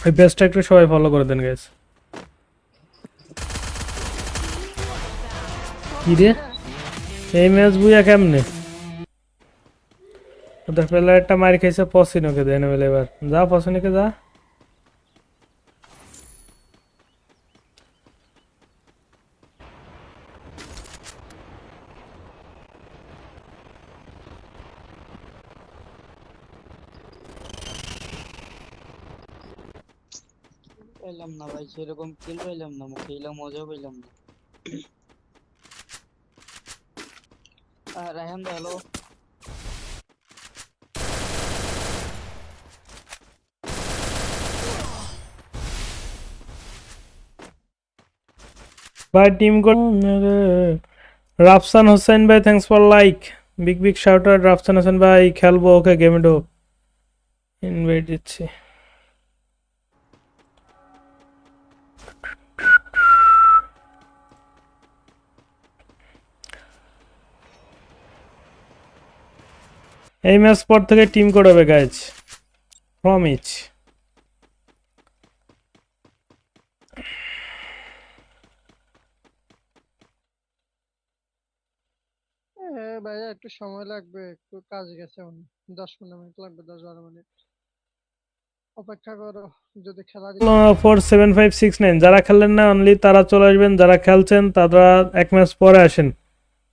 ওই পেজটা একটু সবাই ফলো করে দেন গাইস। কি রে এই ম্যাচ বুইয়া কেমনে? ওদের প্লেয়ারটা মার খাইছে, পসিনোকে দেন বলে। এবার যা পসিনোকে যা। পাইলাম না ভাই, সেরকম কিল পাইলাম না, খেলা মজা পাইলাম না। রায়হান দা হ্যালো। ভাই টিম কোড রাফসান হোসেন ভাই, thanks for like. Big big shout out Rafsan Hossain ভাই। খেলবো ওকে, গেমে ঢোক, ইনভাইট দিচ্ছি। এই ম্যাচ পর থেকে টিম কোড হবে গাইজ, প্রমিস। হ্যাঁ ভাইয়া, একটু সময় লাগবে, একটু কাজ গেছে। 10-15 মিনিট লাগবে, 10-12 মিনিট অপেক্ষা করো। যদি খেলা দিতে 4756 9 যারা খেললেন না অনলি তারা চলে আসবেন, যারা খেলছেন তারা এক ম্যাচ পরে আসেন,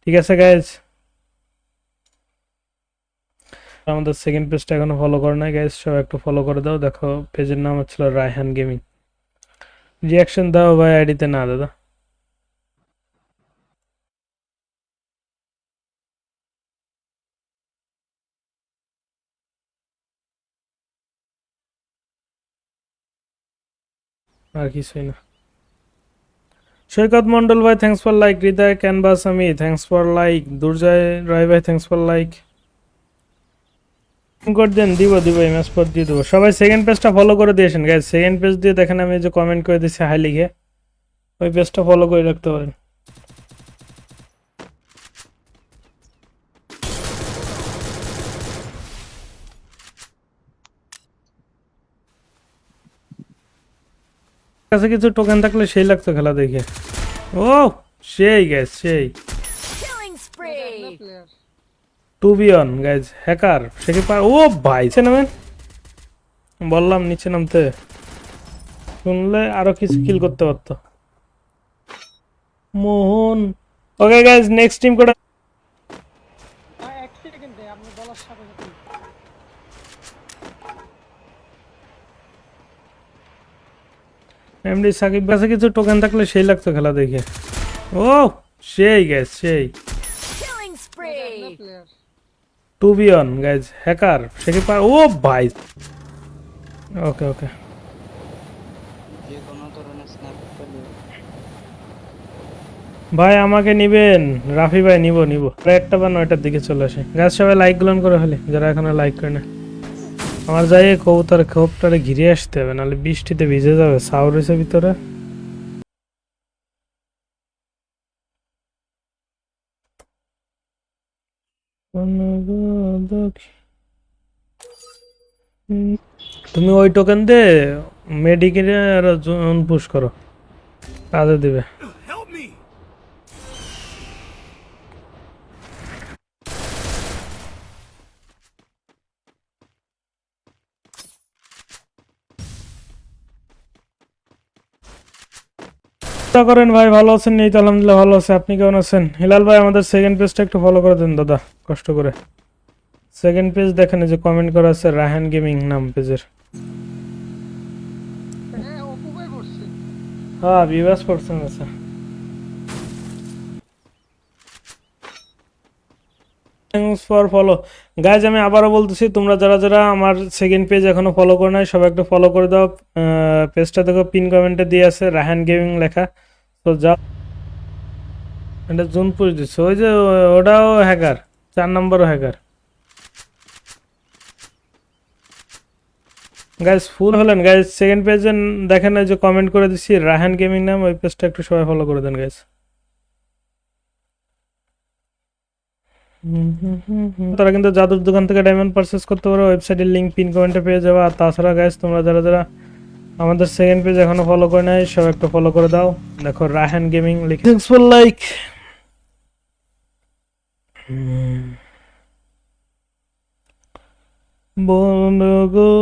ঠিক আছে গাইজ? আমাদের সেকেন্ড পেজটা এখনো ফলো করে নাই গাইজ, সব একটু ফলো করে দাও। দেখো পেজের নাম হচ্ছিল রায়হান গেমিং। রিয়াকশন দাও ভাই আইডিতে, না দাদা। আর কিছুই না। সৈকত মন্ডল ভাই, thanks for like. Hridoy canvas আমি, thanks for like. Durjoy Roy ভাই, থ্যাঙ্কস ফর লাইক। কোড দেন, দিব দিব, এই ম্যাচ পর দিয়ে দেবো। সবাই সেকেন্ড পেজটা ফলো করে দিয়েছেন গাইজ। সেকেন্ড পেজ দিয়ে দেখেন আমি যে কমেন্ট করে দিচ্ছি হাই লিখে, ওই পেজটা ফলো করে রাখতে পারেন। কাছে কিছু টোকেন থাকলে সেই লাগতো খেলা দেখে। ও সেই গাইজ, সেই Killing spree! Player. To be on guys. Hacker সে কি পার? ও ভাই নিচে নামেন, বললাম নিচে নামতে, শুনলে আরো কিছু কিল করতে পারতো Mohan. Okay guys, next team code. এক সেকেন্ডে আপনি বলার সাথে সাথে এমডি সাকিব কাছে কিছু টোকেন থাকলে সেই লাগতো খেলা দেখে। ও সেই গাইজ, সেই Killing spree! Player. To be on guys. Hacker সে কি পার? ও ভাই ওকে ওকে। যে কোনো ধরনের স্ন্যাপ পেলে ভাই আমাকে নিবেন? রাফি ভাই নিব নিব। 1টা বা 9টার দিকে চলে আসে গাছ। সবাই লাইক গুলো করে ফেলে যারা এখনো লাইক করে না। আমার যাই কবুতর খোপটারে ঘিরে আসতে হবে, নাহলে বৃষ্টিতে ভিজে যাবে। সাউর হয়েছে ভিতরে। তুমি ওই টোকেন দিয়ে মেডিকেলে আর জোন পুশ করো, কাজে দিবে। চেষ্টা করেন ভাই, ভালো আছেন? এই তো আলহামদুলিল্লাহ ভালো আছে। আপনি কেমন আছেন? হিলাল ভাই আমাদের সেকেন্ড পেজটা একটু ফলো করে দেন দাদা, কষ্ট করে। সেকেন্ড পেজ দেখেন, এই যে কমেন্ট করা আছে রায়হান গেমিং নাম পেজের। হ্যাঁ, অপু ভাই করছে। হ্যাঁ ভিউয়ার্স পার্সন আছে। Thanks for follow guys. আমি আবারও বলতেছি, তোমরা যারা যারা আমার সেকেন্ড পেজ এখনো ফলো করে নাই সবাই একটু ফলো করে দাও। পেজটা দেখো পিন কমেন্টে দিয়ে আছে রায়হান গেমিং লেখা, তো যাও। এটা জুন পুশ দিচ্ছে, ওই যে ওটাও হ্যাকার, 4 নম্বরও হ্যাকার। গাইজ ফুল হলেন গাইজ। সেকেন্ড পেজে দেখেন ওই যে কমেন্ট করে দিচ্ছি রায়হান গেমিং নাম, ওই পেজটা একটু সবাই ফলো করে দেন গাইজ। তারা কিন্তু জাদুর দোকান থেকে ডায়মন্ড পারচেস করতে পারো, ওয়েবসাইটের লিংক পিন কমেন্টে পেয়ে যাবে। আর তাছাড়া গাইজ তোমরা যারা যারা আমাদের সেকেন্ড পেজ এখনো ফলো করে নাই, সব একটু ফলো করে দাও। দেখো রায়হান গেমিং লিখে থ্যাঙ্কস ফর লাইক। বনগো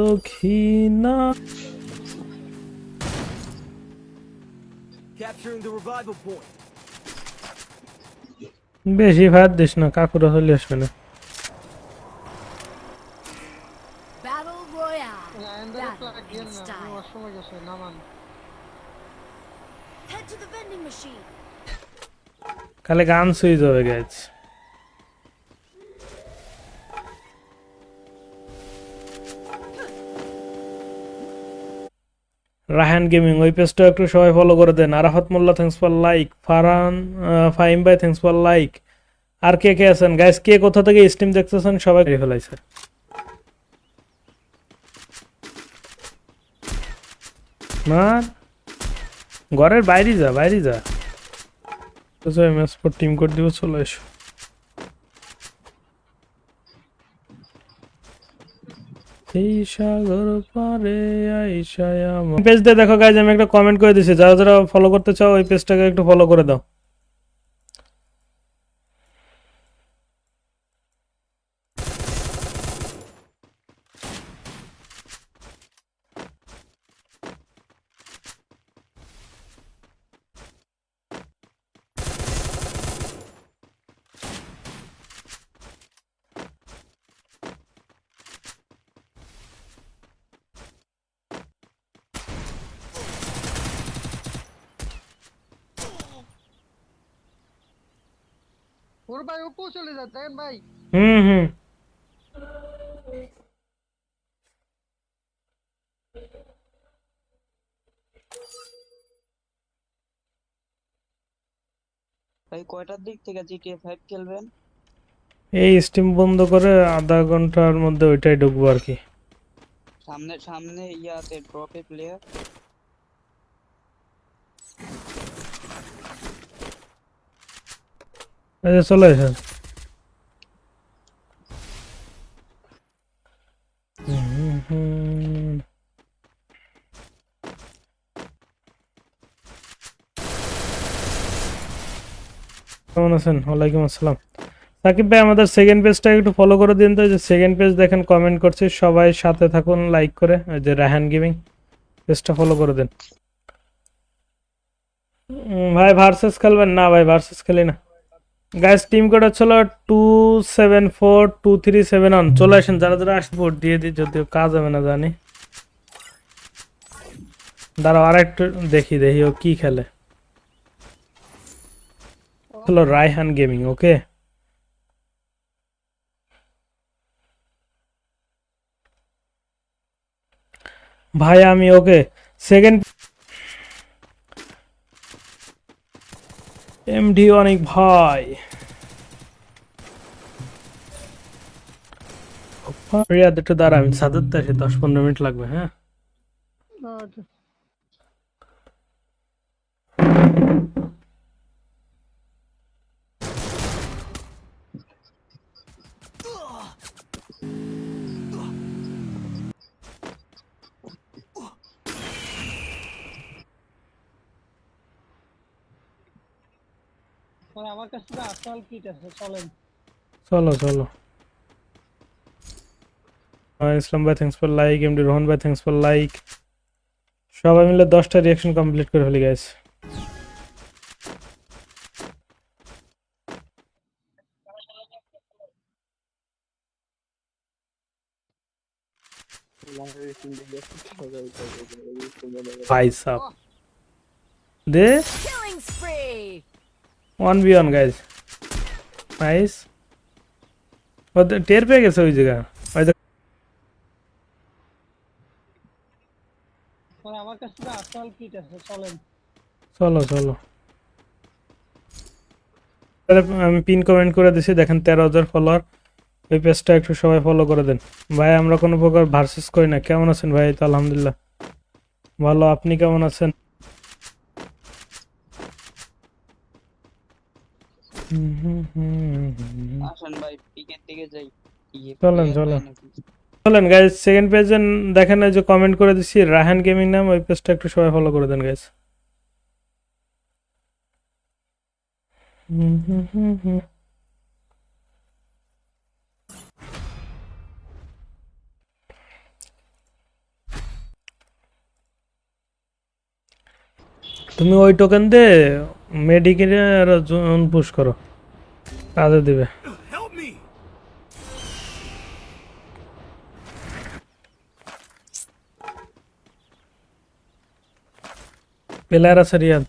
দক্ষিণা। Capturing the revival point. বেশি ভাত দিস না, কাকুরা চলে আসবে না। Battle Royale. রায়ানদারে Battle প্লাগ দিয়ে in না, style. আমার সময় গেছে, নামান। Head to the vending machine. খালি গান সুইচ হবে গাইজ। রায়হান গেমিং ওই পেজটা একটু সবাই ফলো করে দেন। Arafat Molla thanks for like. Farhan Fahim ভাই থ্যাঙ্কস ফর লাইক। আর কে কে আছেন গাইজ, কে কোথা থেকে স্ট্রিম দেখতেছেন সবাই করে ফেলাইছে। মার ঘরের বাইরে যা, বাইরে যা। ম্যাচ পর টিম কোড দিব, চলে এসো। এই সাগর পারে আইসায় আমার পেজ দিয়ে দেখো গাইজ, আমি একটা কমেন্ট করে দিছি, যারা যারা ফলো করতে চাও ওই পেজটাকে একটু ফলো করে দাও। ওর ভাই উপর চলে যায়, দেখেন ভাই। হুম হুম। ভাই কয়টার দিক থেকে GTA 5 খেলবেন? এই স্টিম বন্ধ করে আধা ঘন্টার মধ্যে ওইটাই ঢুকবো আর কি। সামনে সামনে ইয়াতে ড্রপে প্লেয়ার। আচ্ছা চলে এসেন। কেমন আছেন? ওয়ালাইকুম আসসালাম। সাকিব ভাই আমাদের সেকেন্ড পেজটা একটু ফলো করে দিন তো। যে সেকেন্ড পেজ দেখেন কমেন্ট করছি, সবাই সাথে থাকুন লাইক করে। ওই যে রায়হান গেমিং পেজটা ফলো করে দেন। ভাই ভার্সেস খেলবেন? না ভাই ভার্সেস খেলি না। গাইস টিম কোড হচ্ছিল 274237 চলে আসেন, যারা যারা আসবে ভোট দিয়ে দিই, যদিও কাজ হবে না জানি। দাঁড়াও আর একটু দেখি দেখি ও কি খেলে। হলো রায়হান গেমিং, ওকে। ভাই আমি ওকে সেকেন্ড এমডি অনেক ভাই। রিয়াদ একটু দাঁড়া, আমি সাদাতে আসি, 10-15 মিনিট লাগবে। হ্যাঁ আচ্ছা। ভাই আমার কাছে তো আসল কিট আছে, চলেন। চলো চলো। ইসলাম ভাই thanks for like. MD Rohan ভাই থ্যাঙ্কস ফর লাইক। সবাই মিলে 10টা রিয়াকশন কমপ্লিট করে ফেলি গাইস। ভাই সাব দে Killing spree. 1v1 guys. Nice. ওদের টের পেয়ে গেছে ওই জায়গা। ওই যে ভাই আমার কাছে তো আসল কিট আছে, চলেন। চলো চলো। তাহলে আমি পিন কমেন্ট করে দিছি, দেখেন 13,000 ফলোয়ার। ওই পেজটা একটু সবাই ফলো করে দেন। ভাই আমরা কোনো প্রকার ভার্সেস করি না। কেমন আছেন ভাই? তো আলহামদুলিল্লাহ ভালো, আপনি কেমন আছেন? আসেন ভাই পিকের দিকে যাই। চলেন player চলেন। পাই নাকি? চলেন গাইজ সেকেন্ড পেজে দেখেন এই যে কমেন্ট করে দিচ্ছি রাহান গেমিং নাম, ওই পেজটা একটু সবাই ফলো করে দেন গাইজ। তুমি ওই টোকেন দিয়ে মেডিকেলে আর জোন পুশ করো, কাজে দিবে। প্লেয়ার আছে রিয়াদ।